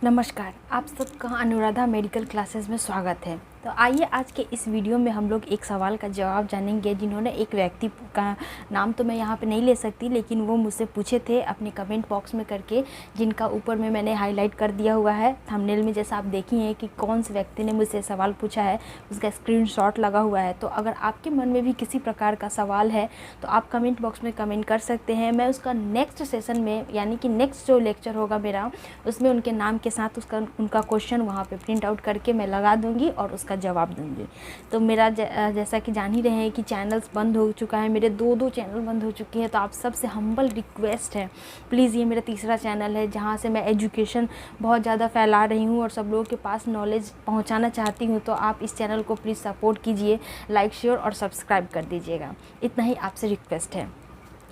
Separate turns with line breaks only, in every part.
नमस्कार, आप सबका अनुराधा मेडिकल क्लासेस में स्वागत है। तो आइए आज के इस वीडियो में हम लोग एक सवाल का जवाब जानेंगे, जिन्होंने एक व्यक्ति का नाम तो मैं यहाँ पे नहीं ले सकती, लेकिन वो मुझसे पूछे थे अपने कमेंट बॉक्स में करके, जिनका ऊपर में मैंने हाईलाइट कर दिया हुआ है थंबनेल में, जैसा आप देखी हैं कि कौन से व्यक्ति ने मुझसे सवाल पूछा है, उसका स्क्रीनशॉट लगा हुआ है। तो अगर आपके मन में भी किसी प्रकार का सवाल है तो आप कमेंट बॉक्स में कमेंट कर सकते हैं। मैं उसका नेक्स्ट सेशन में, यानी कि नेक्स्ट जो लेक्चर होगा मेरा, उसमें उनके नाम के साथ उनका क्वेश्चन वहाँ पे प्रिंट आउट करके मैं लगा दूँगी और उसका जवाब दूंगी। तो मेरा जैसा कि जान ही रहे हैं कि चैनल्स बंद हो चुका है, मेरे दो चैनल बंद हो चुके हैं। तो आप सबसे हम्बल रिक्वेस्ट है, प्लीज़ ये मेरा तीसरा चैनल है जहाँ से मैं एजुकेशन बहुत ज़्यादा फैला रही हूँ और सब लोगों के पास नॉलेज पहुँचाना चाहती हूँ। तो आप इस चैनल को प्लीज़ सपोर्ट कीजिए, लाइक शेयर और सब्सक्राइब कर दीजिएगा, इतना ही आपसे रिक्वेस्ट है।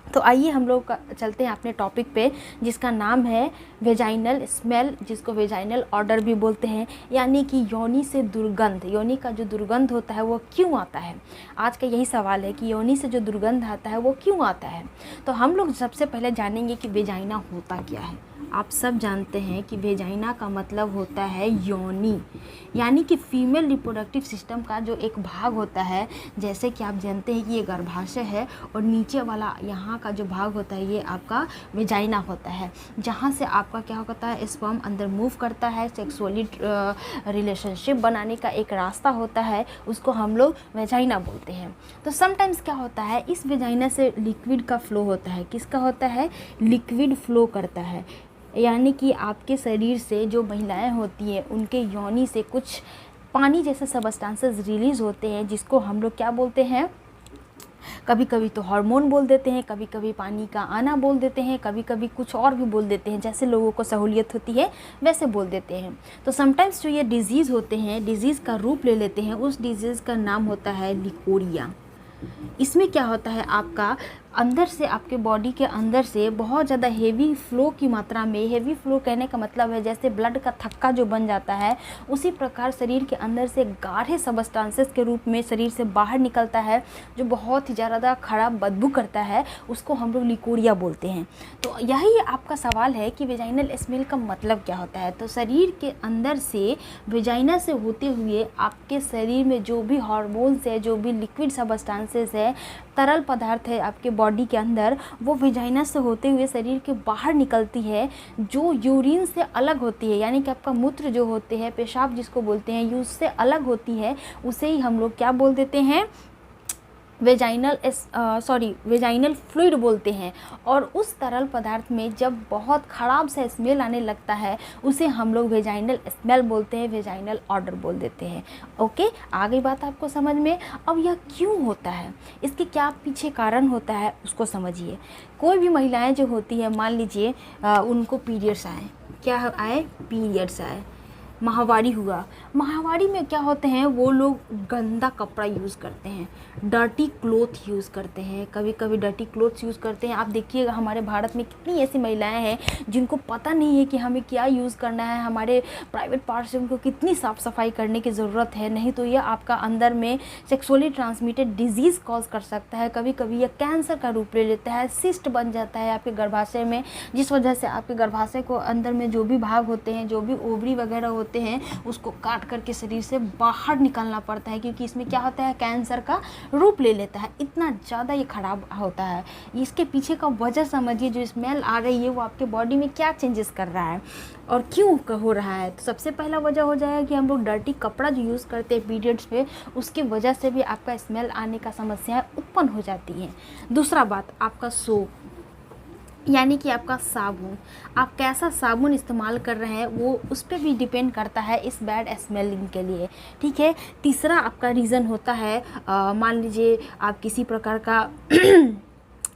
तो आइए हम लोग चलते हैं अपने टॉपिक पे, जिसका नाम है वेजाइनल स्मेल, जिसको वेजाइनल ऑडर भी बोलते हैं, यानी कि योनि से दुर्गंध। योनि का जो दुर्गंध होता है वो क्यों आता है, आज का यही सवाल है कि योनि से जो दुर्गंध आता है वो क्यों आता है। तो हम लोग सबसे पहले जानेंगे कि वेजाइना होता क्या है। आप सब जानते हैं कि वेजाइना का मतलब होता है योनि, यानी कि फीमेल रिप्रोडक्टिव सिस्टम का जो एक भाग होता है। जैसे कि आप जानते हैं कि ये गर्भाशय है और नीचे वाला यहाँ का जो भाग होता है ये आपका वेजाइना होता है, जहाँ से आपका क्या होता है, स्पर्म अंदर मूव करता है, सेक्सुअली रिलेशनशिप बनाने का एक रास्ता होता है, उसको हम लोग वेजाइना बोलते हैं। तो समटाइम्स क्या होता है, इस वेजाइना से लिक्विड का फ्लो होता है। किसका होता है? लिक्विड फ्लो करता है, यानी कि आपके शरीर से जो महिलाएं होती हैं उनके योनि से कुछ पानी जैसे सब्सटेंसेस रिलीज़ होते हैं, जिसको हम लोग क्या बोलते हैं, कभी कभी तो हार्मोन बोल देते हैं, कभी कभी पानी का आना बोल देते हैं, कभी कभी कुछ और भी बोल देते हैं, जैसे लोगों को सहूलियत होती है वैसे बोल देते हैं। तो समटाइम्स जो ये डिजीज़ होते हैं, डिजीज़ का रूप ले लेते हैं, उस डिजीज़ का नाम होता है लिकोरिया। इसमें क्या होता है, आपका अंदर से, आपके बॉडी के अंदर से बहुत ज़्यादा हेवी फ्लो की मात्रा में, हेवी फ्लो कहने का मतलब है जैसे ब्लड का थक्का जो बन जाता है, उसी प्रकार शरीर के अंदर से गाढ़े सबस्टांसेस के रूप में शरीर से बाहर निकलता है, जो बहुत ही ज़्यादा खराब बदबू करता है, उसको हम लोग लिकोरिया बोलते हैं। तो यही आपका सवाल है कि वेजाइनल स्मेल का मतलब क्या होता है। तो शरीर के अंदर से, वेजाइना से होते हुए आपके शरीर में जो भी हार्मोन्स है, जो भी लिक्विड सबस्टांसेस है, तरल पदार्थ है आपके बॉडी के अंदर, वो वेजाइना से होते हुए शरीर के बाहर निकलती है, जो यूरिन से अलग होती है, यानी कि आपका मूत्र जो होते हैं, पेशाब जिसको बोलते हैं, यूज से अलग होती है, उसे ही हम लोग क्या बोल देते हैं, वेजाइनल फ्लूइड बोलते हैं। और उस तरल पदार्थ में जब बहुत ख़राब सा स्मेल आने लगता है, उसे हम लोग वेजाइनल स्मेल बोलते हैं, वेजाइनल ऑडर बोल देते हैं। ओके, आ गई बात आपको समझ में। अब यह क्यों होता है, इसके क्या पीछे कारण होता है, उसको समझिए। कोई भी महिलाएं जो होती है, मान लीजिए उनको पीरियड्स आए, क्या आए, पीरियड्स आए, माहवारी हुआ। माहवारी में क्या होते हैं, वो लोग गंदा कपड़ा यूज़ करते हैं, डर्टी क्लोथ यूज़ करते हैं, कभी कभी डर्टी क्लोथ्स यूज़ करते हैं। आप देखिएगा हमारे भारत में कितनी ऐसी महिलाएं हैं जिनको पता नहीं है कि हमें क्या यूज़ करना है, हमारे प्राइवेट पार्ट से उनको कितनी साफ़ सफाई करने की ज़रूरत है, नहीं तो यह आपका अंदर में सेक्सुअली ट्रांसमिटेड डिजीज़ कॉज कर सकता है। कभी कभी यह कैंसर का रूप ले लेता है, सिस्ट बन जाता है आपके गर्भाशय में, जिस वजह से आपके गर्भाशय को अंदर में जो भी भाग होते हैं, जो भी ओवरी वगैरह होते हैं, उसको काट करके शरीर से बाहर निकालना पड़ता है, क्योंकि इसमें क्या होता है, कैंसर का रूप ले लेता है। इतना ज़्यादा ये खराब होता है। इसके पीछे का वजह समझिए, जो स्मेल आ रही है वो आपके बॉडी में क्या चेंजेस कर रहा है और क्यों हो रहा है। तो सबसे पहला वजह हो जाएगा कि हम लोग डर्टी कपड़ा जो यूज़ करते हैं पीरियड्स पे, उसकी वजह से भी आपका स्मेल आने का समस्याएं उत्पन्न हो जाती हैं। दूसरा बात, आपका सोप, यानी कि आपका साबुन, आप कैसा साबुन इस्तेमाल कर रहे हैं वो उस पर भी डिपेंड करता है इस बैड स्मेलिंग के लिए, ठीक है। तीसरा आपका रीज़न होता है, मान लीजिए आप किसी प्रकार का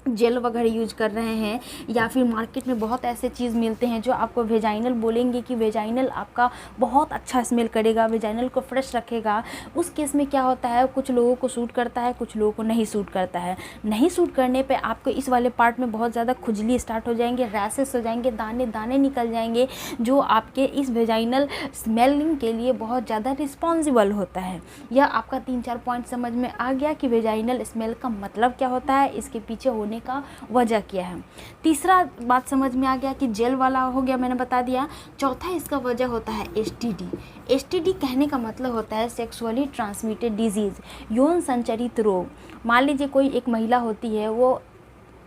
जेल वगैरह यूज कर रहे हैं, या फिर मार्केट में बहुत ऐसे चीज़ मिलते हैं जो आपको वेजाइनल बोलेंगे कि वेजाइनल आपका बहुत अच्छा स्मेल करेगा, वेजाइनल को फ्रेश रखेगा। उस केस में क्या होता है, कुछ लोगों को सूट करता है, कुछ लोगों को नहीं सूट करता है। नहीं सूट करने पे आपको इस वाले पार्ट में बहुत ज़्यादा खुजली स्टार्ट हो जाएंगे, रैसेस हो जाएंगे, दाने दाने निकल जाएंगे, जो आपके इस वेजाइनल स्मेलिंग के लिए बहुत ज़्यादा रिस्पॉन्सिबल होता है। यह आपका 3-4 पॉइंट समझ में आ गया कि वेजाइनल स्मेल का मतलब क्या होता है, इसके पीछे होने होने का वजह क्या है। तीसरा बात समझ में आ गया कि जेल वाला हो गया, मैंने बता दिया। चौथा इसका वजह होता है एसटीडी। एसटीडी कहने का मतलब होता है सेक्सुअली ट्रांसमिटेड डिजीज़, यौन संचरित रोग। मान लीजिए कोई एक महिला होती है, वो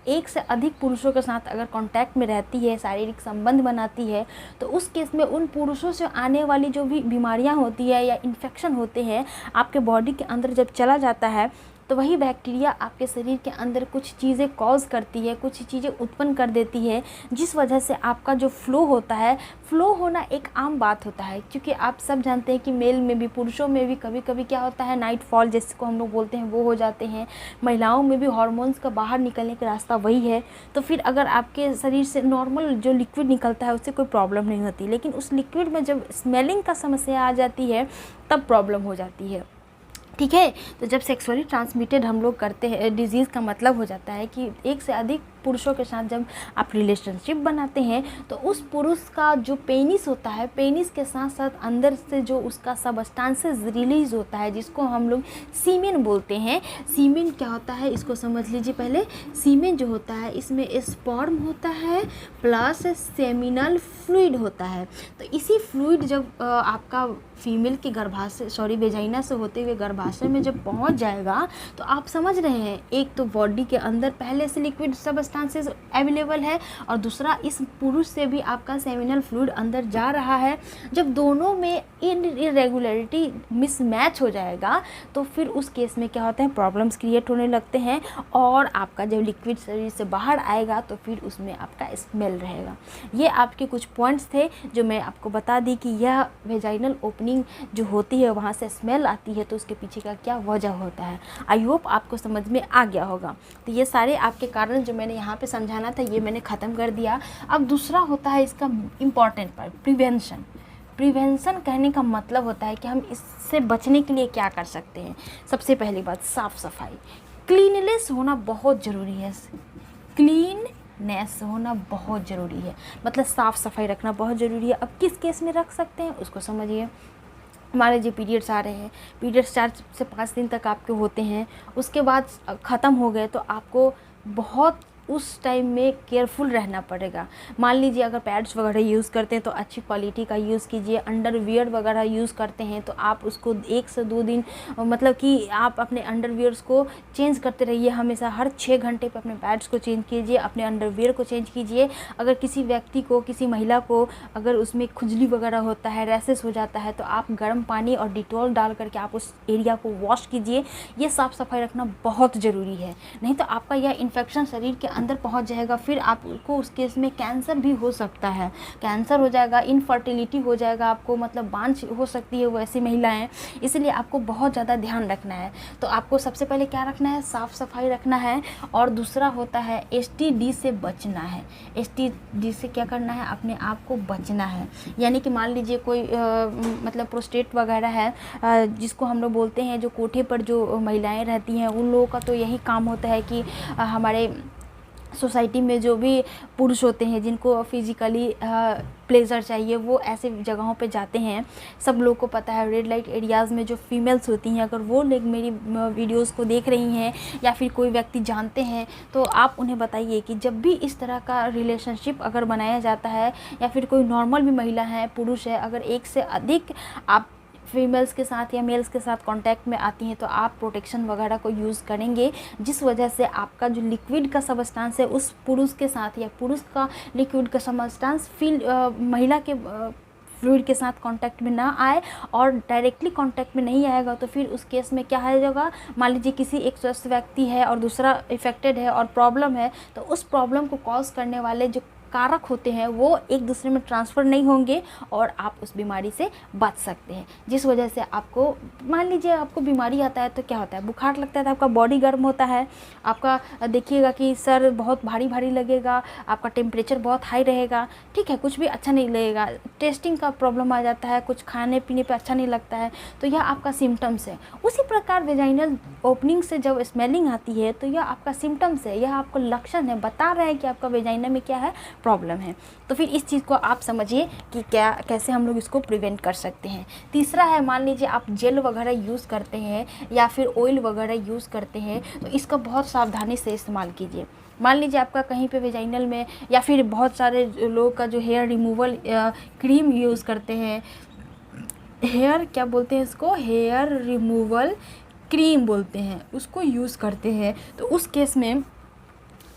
एक से अधिक पुरुषों के साथ अगर कांटेक्ट में रहती है, शारीरिक संबंध बनाती है, तो उस केस में उन पुरुषों से आने वाली जो भी बीमारियां होती है या इन्फेक्शन होते हैं आपके बॉडी के अंदर जब चला जाता है, तो वही बैक्टीरिया आपके शरीर के अंदर कुछ चीज़ें कॉज करती है, कुछ चीज़ें उत्पन्न कर देती है, जिस वजह से आपका जो फ्लो होता है, फ्लो होना एक आम बात होता है। क्योंकि आप सब जानते हैं कि मेल में भी, पुरुषों में भी कभी कभी क्या होता है, नाइट फॉल जिसको हम लोग बोलते हैं वो हो जाते हैं। महिलाओं में भी हार्मोन्स का बाहर निकलने का रास्ता वही है। तो फिर अगर आपके शरीर से नॉर्मल जो लिक्विड निकलता है उससे कोई प्रॉब्लम नहीं होती, लेकिन उस लिक्विड में जब स्मेलिंग का समस्या आ जाती है तब प्रॉब्लम हो जाती है। ठीक है, तो जब सेक्सुअली ट्रांसमिटेड हम लोग करते हैं डिजीज़ का मतलब हो जाता है कि एक से अधिक पुरुषों के साथ जब आप रिलेशनशिप बनाते हैं तो उस पुरुष का जो पेनिस होता है, पेनिस के साथ साथ अंदर से जो उसका सबस्टांसेस रिलीज़ होता है जिसको हम लोग सीमेन बोलते हैं। सीमेन क्या होता है इसको समझ लीजिए पहले। सीमेन जो होता है इसमें स्पर्म होता है प्लस सेमिनल फ्लूइड होता है। तो इसी फ्लूइड जब आपका फीमेल के गर्भाशय वेजाइना से होते हुए गर्भाशय में जब पहुंच जाएगा तो आप समझ रहे हैं, एक तो बॉडी के अंदर पहले से लिक्विड सबस्टांसेस अवेलेबल है और दूसरा इस पुरुष से भी आपका सेमिनल फ्लूइड अंदर जा रहा है। जब दोनों में इरेगुलरिटी मिसमैच हो जाएगा तो फिर उस केस में क्या होता है, प्रॉब्लम्स क्रिएट होने लगते हैं और आपका जब लिक्विड शरीर से बाहर आएगा तो फिर उसमें आपका स्मेल रहेगा। ये आपके कुछ पॉइंट्स थे जो मैं आपको बता दी कि यह वेजाइनल ओपनिंग जो होती है वहाँ से स्मेल आती है तो उसके पीछे का क्या वजह होता है। आई होप आपको समझ में आ गया होगा। तो ये सारे आपके कारण जो मैंने यहाँ पे समझाना था ये मैंने ख़त्म कर दिया। अब दूसरा होता है इसका इम्पॉर्टेंट पार्ट, प्रिवेंशन। प्रिवेंशन कहने का मतलब होता है कि हम इससे बचने के लिए क्या कर सकते हैं। सबसे पहली बात, साफ़ सफाई, क्लीननेस होना बहुत ज़रूरी है। क्लीननेस होना बहुत ज़रूरी है, मतलब साफ़ सफाई रखना बहुत ज़रूरी है। अब किस केस में रख सकते हैं उसको समझिए। मान लीजिए पीरियड्स आ रहे हैं, पीरियड्स 4 से 5 दिन तक आपके होते हैं, उसके बाद ख़त्म हो गए तो आपको बहुत उस टाइम में केयरफुल रहना पड़ेगा। मान लीजिए अगर पैड्स वगैरह यूज़ करते हैं तो अच्छी क्वालिटी का यूज़ कीजिए। अंडरवियर वगैरह यूज़ करते हैं तो आप उसको 1 से 2 दिन मतलब कि आप अपने अंडरवियर्स को चेंज करते रहिए हमेशा। हर 6 घंटे पे अपने पैड्स को चेंज कीजिए, अपने अंडरवियर को चेंज कीजिए। अगर किसी व्यक्ति को, किसी महिला को अगर उसमें खुजली वगैरह होता है, रैसेस हो जाता है तो आप गर्म पानी और डिटॉल डाल करके आप उस एरिया को वॉश कीजिए। ये साफ़ सफाई रखना बहुत ज़रूरी है, नहीं तो आपका यह इन्फेक्शन शरीर के अंदर पहुंच जाएगा। फिर आपको उस केस में कैंसर भी हो सकता है, कैंसर हो जाएगा, इनफर्टिलिटी हो जाएगा, आपको मतलब बांझ हो सकती है वो ऐसी महिलाएं। इसलिए आपको बहुत ज़्यादा ध्यान रखना है। तो आपको सबसे पहले क्या रखना है, साफ़ सफाई रखना है। और दूसरा होता है एसटीडी से बचना है। एसटीडी से क्या करना है, अपने आप को बचना है। यानी कि मान लीजिए कोई मतलब प्रोस्टेट वगैरह है जिसको हम लोग बोलते हैं, जो कोठे पर जो महिलाएं रहती हैं उन लोगों का तो यही काम होता है कि हमारे सोसाइटी में जो भी पुरुष होते हैं जिनको फिज़िकली प्लेजर चाहिए वो ऐसे जगहों पे जाते हैं। सब लोग को पता है रेड लाइट एरियाज़ में जो फीमेल्स होती हैं, अगर वो लोग मेरी वीडियोस को देख रही हैं या फिर कोई व्यक्ति जानते हैं तो आप उन्हें बताइए कि जब भी इस तरह का रिलेशनशिप अगर बनाया जाता है या फिर कोई नॉर्मल भी महिला है, पुरुष है, अगर एक से अधिक आप फीमेल्स के साथ या मेल्स के साथ कांटेक्ट में आती हैं तो आप प्रोटेक्शन वगैरह को यूज़ करेंगे, जिस वजह से आपका जो लिक्विड का सबस्टांस है उस पुरुष के साथ या पुरुष का लिक्विड का सबस्टांस महिला के फ्लूइड के साथ कांटेक्ट में ना आए। और डायरेक्टली कांटेक्ट में नहीं आएगा तो फिर उस केस में क्या होगा, मान लीजिए किसी एक स्वस्थ व्यक्ति है और दूसरा इफेक्टेड है और प्रॉब्लम है, तो उस प्रॉब्लम को कॉज करने वाले जो कारक होते हैं वो एक दूसरे में ट्रांसफ़र नहीं होंगे और आप उस बीमारी से बच सकते हैं। जिस वजह से आपको, मान लीजिए आपको बीमारी आता है तो क्या होता है, बुखार लगता है तो आपका बॉडी गर्म होता है, आपका देखिएगा कि सर बहुत भारी भारी लगेगा, आपका टेम्परेचर बहुत हाई रहेगा, ठीक है, कुछ भी अच्छा नहीं लगेगा, टेस्टिंग का प्रॉब्लम आ जाता है, कुछ खाने पीने पर अच्छा नहीं लगता है, तो यह आपका सिम्टम्स है। उसी प्रकार वेजाइनल ओपनिंग से जब स्मेलिंग आती है तो यह आपका सिम्टम्स है, यह आपको लक्षण है, बता रहे हैं कि आपका वेजाइना में क्या है, प्रॉब्लम है। तो फिर इस चीज़ को आप समझिए कि कैसे हम लोग इसको प्रिवेंट कर सकते हैं। तीसरा है, मान लीजिए आप जेल वगैरह यूज़ करते हैं या फिर ऑयल वगैरह यूज़ करते हैं तो इसका बहुत सावधानी से इस्तेमाल कीजिए। मान लीजिए आपका कहीं पे वेजाइनल में, या फिर बहुत सारे लोग का जो हेयर रिमूवल क्रीम यूज़ करते हैं, हेयर क्या बोलते हैं इसको, हेयर रिमूवल क्रीम बोलते हैं, उसको यूज़ करते हैं, तो उस केस में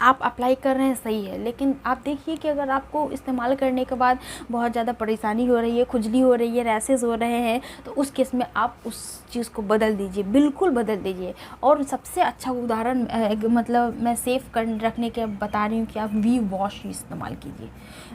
आप अप्लाई कर रहे हैं सही है। लेकिन आप देखिए कि अगर आपको इस्तेमाल करने के बाद बहुत ज़्यादा परेशानी हो रही है, खुजली हो रही है, रैसेस हो रहे हैं, तो उस केस में आप उस चीज़ को बदल दीजिए, बिल्कुल बदल दीजिए। और सबसे अच्छा उदाहरण मतलब मैं सेफ कर रखने के बता रही हूँ कि आप वी वॉश इस्तेमाल कीजिए।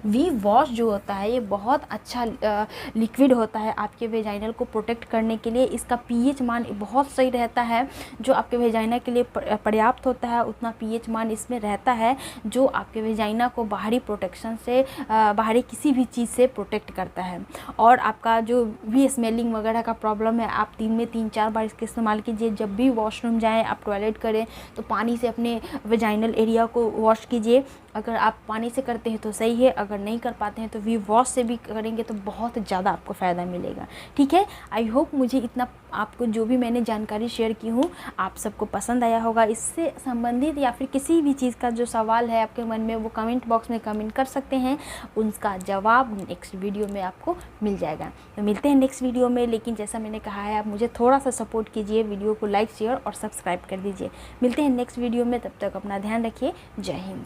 वी वॉश जो होता है ये बहुत अच्छा लिक्विड होता है आपके वेजाइनल को प्रोटेक्ट करने के लिए। इसका पीएच मान बहुत सही रहता है, जो आपके वेजाइना के लिए पर्याप्त होता है उतना पीएच मान इसमें रहता है, जो आपके वेजाइना को बाहरी प्रोटेक्शन से, बाहरी किसी भी चीज़ से प्रोटेक्ट करता है। और आपका जो भी स्मेलिंग वगैरह का प्रॉब्लम है, आप दिन में 3-4 बार इसका इस्तेमाल कीजिए। जब भी वॉशरूम जाएँ, आप टॉयलेट करें, तो पानी से अपने वेजाइनल एरिया को वॉश कीजिए। अगर आप पानी से करते हैं तो सही है, अगर नहीं कर पाते हैं तो वी वॉश से भी करेंगे तो बहुत ज़्यादा आपको फ़ायदा मिलेगा। ठीक है, आई होप मुझे इतना आपको जो भी मैंने जानकारी शेयर की हूँ आप सबको पसंद आया होगा। इससे संबंधित या फिर किसी भी चीज़ का जो सवाल है आपके मन में, वो कमेंट बॉक्स में कमेंट कर सकते हैं, उसका जवाब नेक्स्ट वीडियो में आपको मिल जाएगा। तो मिलते हैं नेक्स्ट वीडियो में, लेकिन जैसा मैंने कहा है आप मुझे थोड़ा सा सपोर्ट कीजिए, वीडियो को लाइक शेयर और सब्सक्राइब कर दीजिए। मिलते हैं नेक्स्ट वीडियो में, तब तक अपना ध्यान रखिए। जय हिंद।